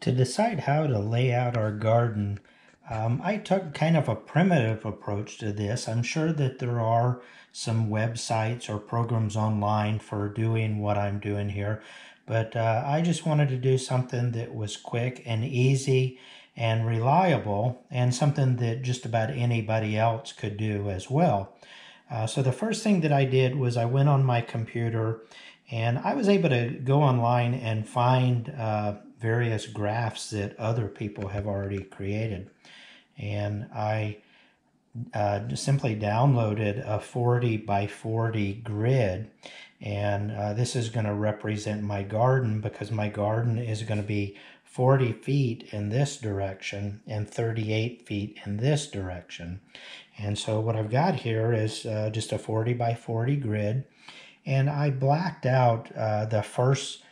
To decide how to lay out our garden, I took kind of a primitive approach to this. I'm sure that there are some websites or programs online for doing what I'm doing here, but I just wanted to do something that was quick and easy and reliable, and something that just about anybody else could do as well. So the first thing that I did was I went on my computer and I was able to go online and find various graphs that other people have already created. And I just simply downloaded a 40 by 40 grid. And this is going to represent my garden, because my garden is going to be 40 feet in this direction and 38 feet in this direction. And so what I've got here is just a 40 by 40 grid. And I blacked out the first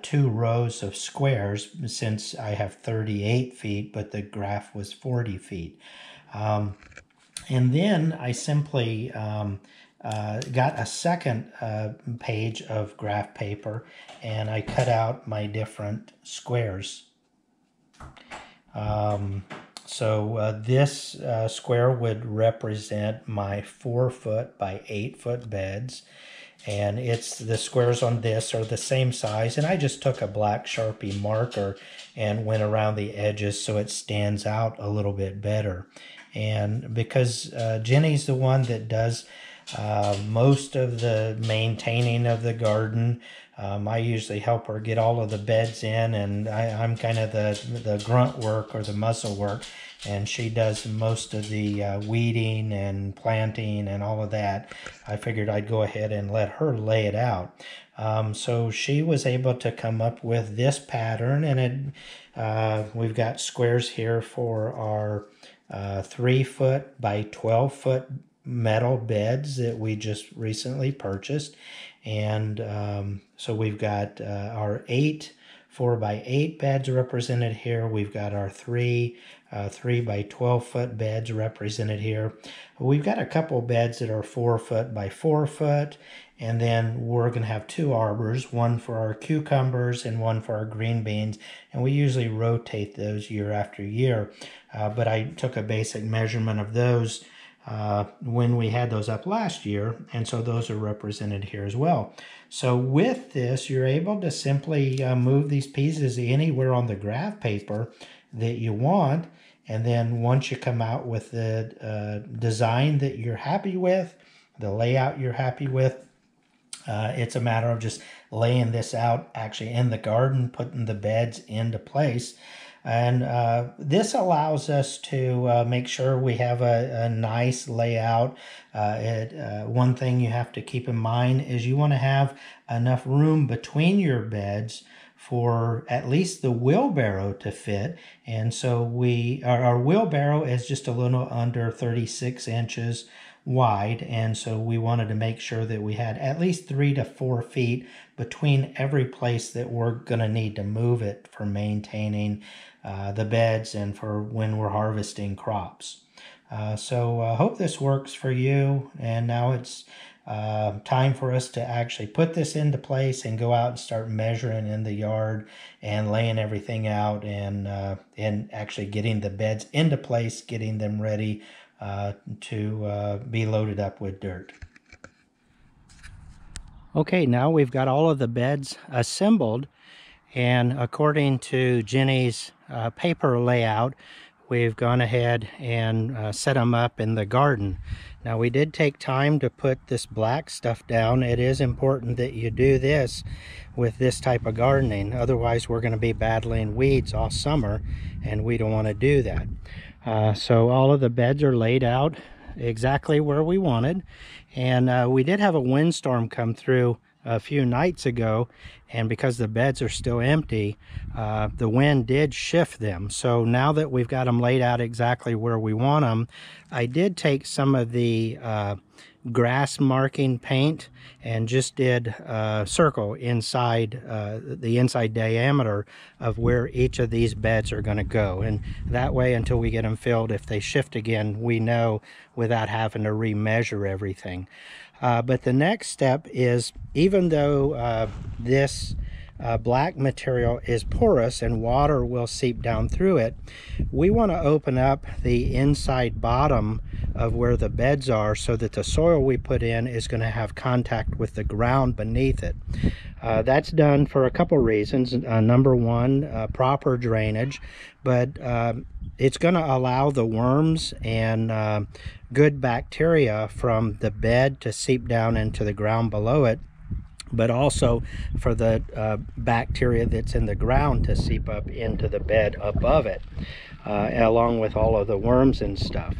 two rows of squares, since I have 38 feet, but the graph was 40 feet. And then I simply got a second page of graph paper, and I cut out my different squares. So this square would represent my 4-foot by 8-foot beds. And the squares on this are the same size, and I just took a black Sharpie marker and went around the edges so it stands out a little bit better. And because Jenny's the one that does most of the maintaining of the garden, I usually help her get all of the beds in, and I'm kind of the grunt work or the muscle work, and she does most of the weeding and planting and all of that. I figured I'd go ahead and let her lay it out. So she was able to come up with this pattern, and we've got squares here for our 3-foot by 12-foot metal beds that we just recently purchased. And so we've got our 4 by 8 beds represented here. We've got our 3 by 12-foot beds represented here. We've got a couple beds that are 4-foot by 4-foot, and then we're going to have 2 arbors, one for our cucumbers and one for our green beans, and we usually rotate those year after year. But I took a basic measurement of those when we had those up last year, and so those are represented here as well. So with this, you're able to simply move these pieces anywhere on the graph paper that you want, and then once you come out with the design that you're happy with, the layout you're happy with, it's a matter of just laying this out actually in the garden, putting the beds into place. And this allows us to make sure we have a nice layout. One thing you have to keep in mind is you want to have enough room between your beds for at least the wheelbarrow to fit. And so our wheelbarrow is just a little under 36 inches wide, and so we wanted to make sure that we had at least 3 to 4 feet between every place that we're going to need to move it for maintaining the beds and for when we're harvesting crops. So I hope this works for you, and now it's time for us to actually put this into place and go out and start measuring in the yard and laying everything out, and actually getting the beds into place, getting them ready to be loaded up with dirt. Okay, now we've got all of the beds assembled, and according to Jenny's paper layout, we've gone ahead and set them up in the garden. Now, we did take time to put this black stuff down. It is important that you do this with this type of gardening. Otherwise, we're going to be battling weeds all summer, and we don't want to do that. So all of the beds are laid out exactly where we wanted. And we did have a windstorm come through a few nights ago, and because the beds are still empty, the wind did shift them. So now that we've got them laid out exactly where we want them, I did take some of the grass marking paint and just did a circle inside the inside diameter of where each of these beds are going to go. And that way, until we get them filled, if they shift again, we know without having to remeasure everything. But the next step is, even though this black material is porous and water will seep down through it. We want to open up the inside bottom of where the beds are so that the soil we put in is going to have contact with the ground beneath it. That's done for a couple reasons. Number one, proper drainage, but it's going to allow the worms and good bacteria from the bed to seep down into the ground below it, but also for the bacteria that's in the ground to seep up into the bed above it, along with all of the worms and stuff.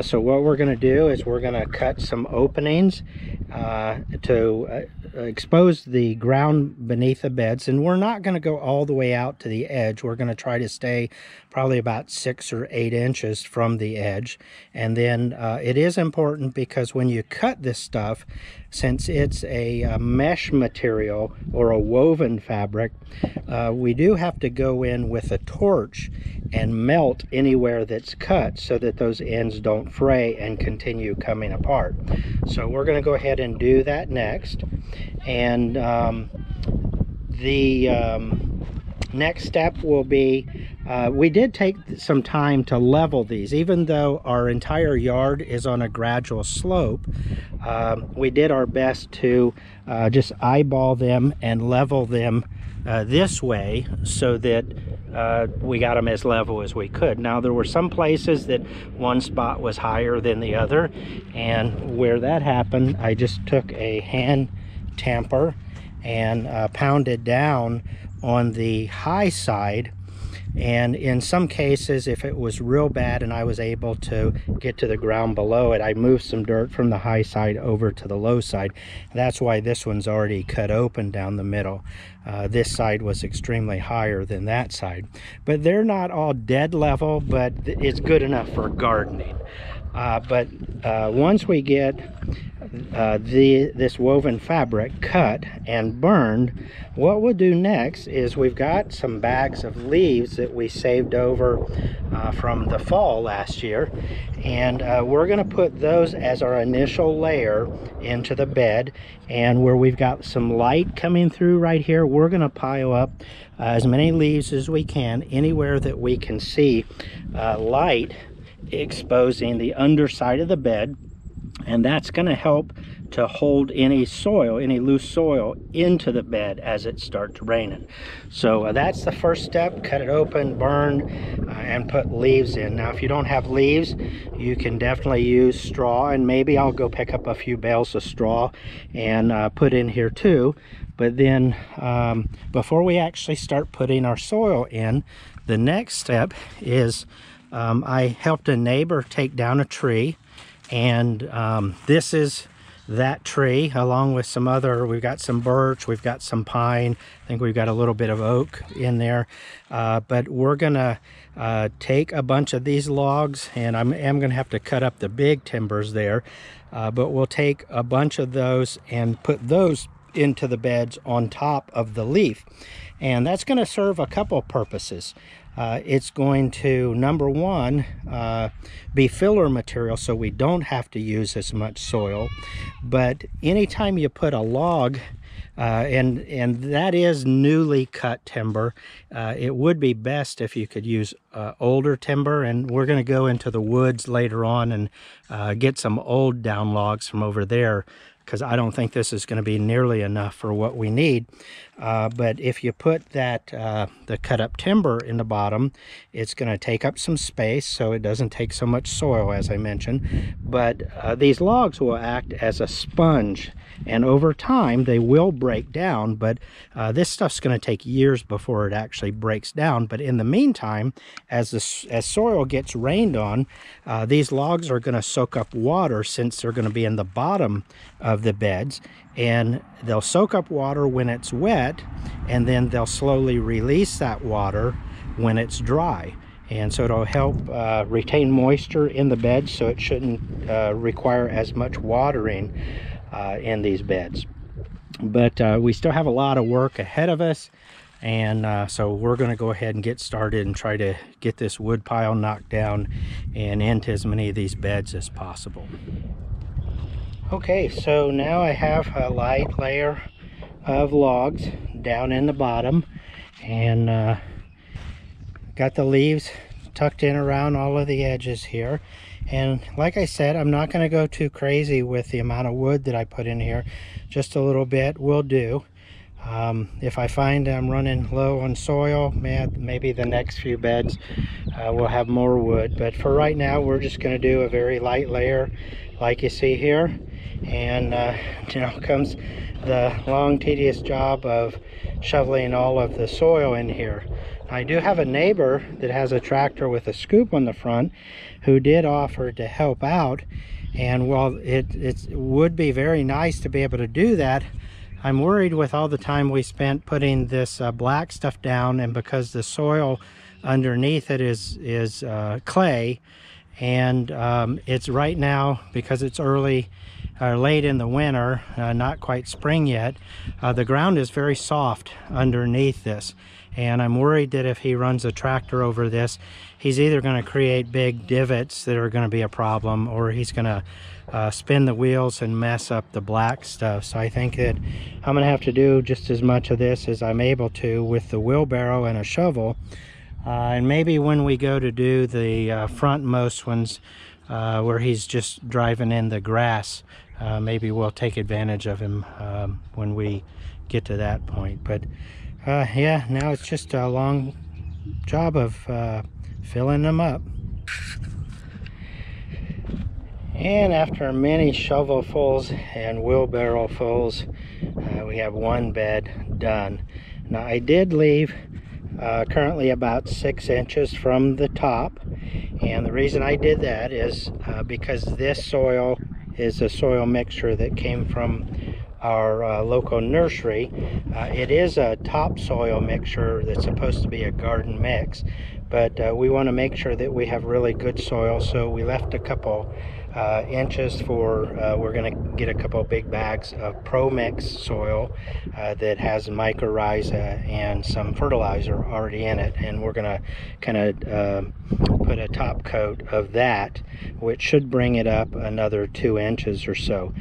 So what we're going to do is we're going to cut some openings to expose the ground beneath the beds, and we're not going to go all the way out to the edge. We're going to try to stay probably about 6 or 8 inches from the edge. And then it is important because when you cut this stuff, since it's a mesh material or a woven fabric, we do have to go in with a torch and melt anywhere that's cut so that those ends don't fray and continue coming apart. So we're going to go ahead and do that next. And the next step will be, we did take some time to level these. Even though our entire yard is on a gradual slope, we did our best to just eyeball them and level them this way so that we got them as level as we could. Now there were some places that one spot was higher than the other, and where that happened, I just took a hand tamper and pounded down on the high side. And in some cases, if it was real bad and I was able to get to the ground below it, I moved some dirt from the high side over to the low side. That's why this one's already cut open down the middle. This side was extremely higher than that side. But they're not all dead level, but it's good enough for gardening. But once we get this woven fabric cut and burned, what we'll do next is we've got some bags of leaves that we saved over from the fall last year, and we're going to put those as our initial layer into the bed. And where we've got some light coming through right here, we're going to pile up as many leaves as we can anywhere that we can see light exposing the underside of the bed, and that's going to help to hold any soil, any loose soil, into the bed as it starts raining. So that's the first step. Cut it open, burn, and put leaves in. Now if you don't have leaves, you can definitely use straw, and maybe I'll go pick up a few bales of straw and put in here too. But then before we actually start putting our soil in, the next step is I helped a neighbor take down a tree, and this is that tree along with some other, we've got some birch, we've got some pine, I think we've got a little bit of oak in there, but we're gonna take a bunch of these logs, and I am gonna have to cut up the big timbers there, but we'll take a bunch of those and put those into the beds on top of the leaf. And that's going to serve a couple purposes. It's going to, number one, be filler material so we don't have to use as much soil. But anytime you put a log, and that is newly cut timber, it would be best if you could use older timber, and we're going to go into the woods later on and get some old down logs from over there, because I don't think this is going to be nearly enough for what we need. But if you put that the cut up timber in the bottom, it's going to take up some space, so it doesn't take so much soil, as I mentioned. But these logs will act as a sponge, and over time they will break down. But this stuff's going to take years before it actually breaks down. But in the meantime, as soil gets rained on, these logs are going to soak up water, since they're going to be in the bottom of the beds, and they'll soak up water when it's wet, and then they'll slowly release that water when it's dry. And so it'll help retain moisture in the bed, so it shouldn't require as much watering in these beds. But we still have a lot of work ahead of us, and so we're going to go ahead and get started and try to get this wood pile knocked down and into as many of these beds as possible. Okay, so now I have a light layer of logs down in the bottom, and got the leaves tucked in around all of the edges here. And like I said, I'm not going to go too crazy with the amount of wood that I put in here. Just a little bit will do. If I find I'm running low on soil, maybe the next few beds will have more wood. But for right now, we're just going to do a very light layer like you see here. And now comes the long, tedious job of shoveling all of the soil in here. I do have a neighbor that has a tractor with a scoop on the front who did offer to help out. And while it would be very nice to be able to do that, I'm worried with all the time we spent putting this black stuff down, and because the soil underneath it is clay, and it's right now, because it's early late in the winter, not quite spring yet, the ground is very soft underneath this. And I'm worried that if he runs a tractor over this, he's either going to create big divots that are going to be a problem, or he's going to spin the wheels and mess up the black stuff. So I think that I'm going to have to do just as much of this as I'm able to with the wheelbarrow and a shovel. And maybe when we go to do the frontmost ones, where he's just driving in the grass, maybe we'll take advantage of him when we get to that point. But yeah, now it's just a long job of filling them up. And after many shovelfuls and wheelbarrowfuls, we have one bed done. Now I did leave currently about 6 inches from the top, and the reason I did that is because this soil is a soil mixture that came from our local nursery. It is a topsoil mixture that's supposed to be a garden mix, but we want to make sure that we have really good soil, so we left a couple inches for we're going to get a couple big bags of Pro Mix soil that has mycorrhiza and some fertilizer already in it, and we're going to kind of put a top coat of that, which should bring it up another 2 inches or so.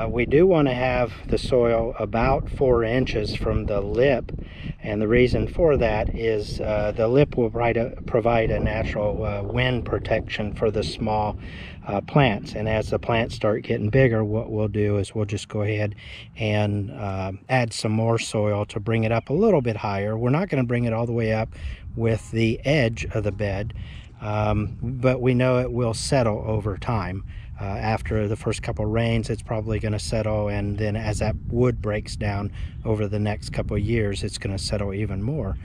We do want to have the soil about 4 inches from the lip, and the reason for that is the lip will provide a natural wind protection for the small plants. And as the plants start getting bigger, what we'll do is we'll just go ahead and add some more soil to bring it up a little bit higher. We're not going to bring it all the way up with the edge of the bed, but we know it will settle over time. After the first couple rains, it's probably going to settle, and then as that wood breaks down over the next couple of years, it's going to settle even more.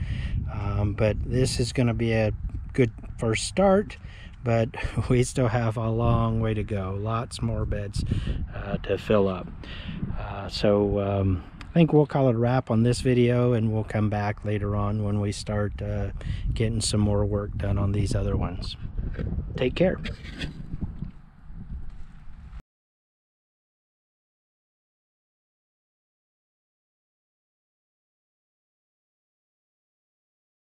But this is going to be a good first start, but we still have a long way to go. Lots more beds to fill up. So I think we'll call it a wrap on this video, and we'll come back later on when we start getting some more work done on these other ones. Take care.